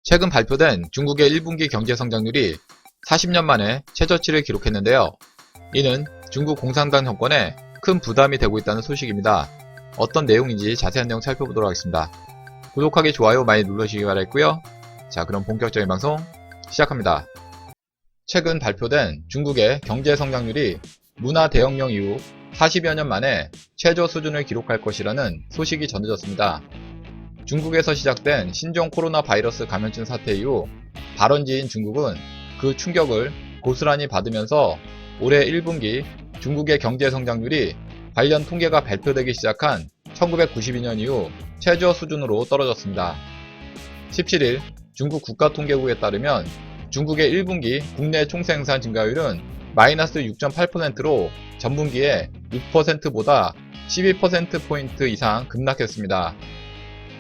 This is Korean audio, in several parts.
최근 발표된 중국의 1분기 경제 성장률이 40년 만에 최저치를 기록했는데요. 이는 중국 공산당 정권에 큰 부담이 되고 있다는 소식입니다. 어떤 내용인지 자세한 내용 살펴보도록 하겠습니다. 구독하기, 좋아요 많이 눌러주시기 바라겠고요. 자, 그럼 본격적인 방송 시작합니다. 최근 발표된 중국의 경제 성장률이 문화 대혁명 이후 40여 년 만에 최저 수준을 기록할 것이라는 소식이 전해졌습니다. 중국에서 시작된 신종 코로나 바이러스 감염증 사태 이후 발원지인 중국은 그 충격을 고스란히 받으면서 올해 1분기 중국의 경제 성장률이 관련 통계가 발표되기 시작한 1992년 이후 최저 수준으로 떨어졌습니다. 17일 중국 국가통계국에 따르면 중국의 1분기 국내 총생산 증가율은 마이너스 6.8%로 전분기에 6%보다 12%포인트 이상 급락했습니다.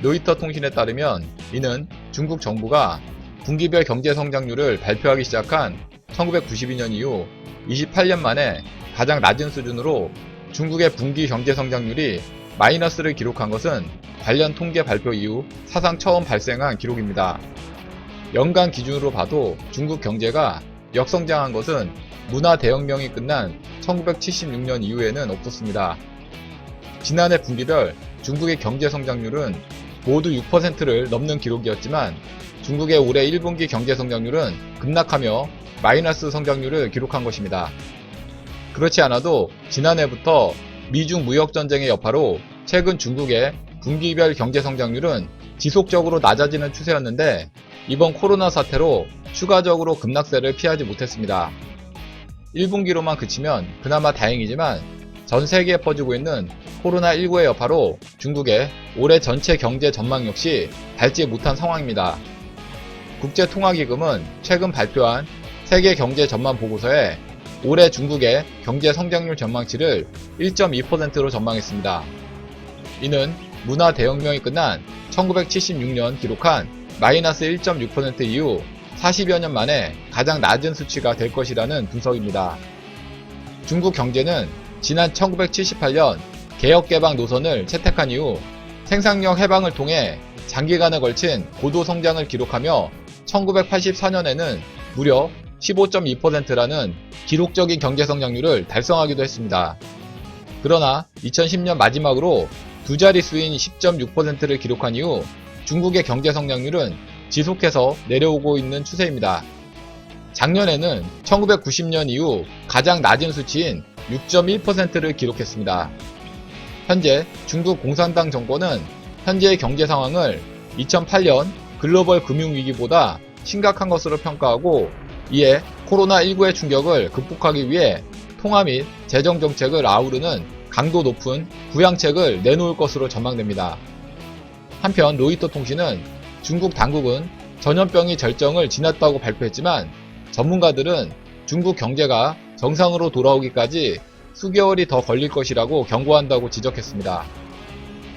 로이터 통신에 따르면 이는 중국 정부가 분기별 경제 성장률을 발표하기 시작한 1992년 이후 28년 만에 가장 낮은 수준으로 중국의 분기 경제 성장률이 마이너스를 기록한 것은 관련 통계 발표 이후 사상 처음 발생한 기록입니다. 연간 기준으로 봐도 중국 경제가 역성장한 것은 문화 대혁명이 끝난 1976년 이후에는 없었습니다. 지난해 분기별 중국의 경제 성장률은 모두 6%를 넘는 기록이었지만 중국의 올해 1분기 경제 성장률은 급락하며 마이너스 성장률을 기록한 것입니다. 그렇지 않아도 지난해부터 미중 무역전쟁의 여파로 최근 중국의 분기별 경제 성장률은 지속적으로 낮아지는 추세였는데 이번 코로나 사태로 추가적으로 급락세를 피하지 못했습니다. 1분기로만 그치면 그나마 다행이지만 전 세계에 퍼지고 있는 코로나19의 여파로 중국의 올해 전체 경제 전망 역시 밝지 못한 상황입니다. 국제통화기금은 최근 발표한 세계 경제 전망 보고서에 올해 중국의 경제 성장률 전망치를 1.2%로 전망했습니다. 이는 문화 대혁명이 끝난 1976년 기록한 마이너스 1.6% 이후 40여 년 만에 가장 낮은 수치가 될 것이라는 분석입니다. 중국 경제는 지난 1978년 개혁개방 노선을 채택한 이후 생산력 해방을 통해 장기간에 걸친 고도 성장을 기록하며 1984년에는 무려 15.2%라는 기록적인 경제 성장률을 달성하기도 했습니다. 그러나 2010년 마지막으로 두 자릿수인 10.6%를 기록한 이후 중국의 경제 성장률은 지속해서 내려오고 있는 추세입니다. 작년에는 1990년 이후 가장 낮은 수치인 6.1%를 기록했습니다. 현재 중국 공산당 정권은 현재의 경제 상황을 2008년 글로벌 금융위기보다 심각한 것으로 평가하고 이에 코로나19의 충격을 극복하기 위해 통화 및 재정정책을 아우르는 강도 높은 부양책을 내놓을 것으로 전망됩니다. 한편 로이터 통신은 중국 당국은 전염병이 절정을 지났다고 발표했지만 전문가들은 중국 경제가 정상으로 돌아오기까지 수개월이 더 걸릴 것이라고 경고한다고 지적했습니다.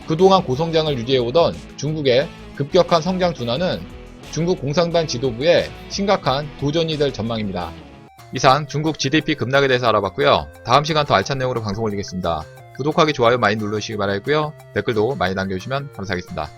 그동안 고성장을 유지해오던 중국의 급격한 성장 둔화는 중국 공산당 지도부에 심각한 도전이 될 전망입니다. 이상 중국 GDP 급락에 대해서 알아봤고요. 다음 시간 더 알찬 내용으로 방송 올리겠습니다. 구독하기, 좋아요 많이 눌러주시기 바라겠고요. 댓글도 많이 남겨주시면 감사하겠습니다.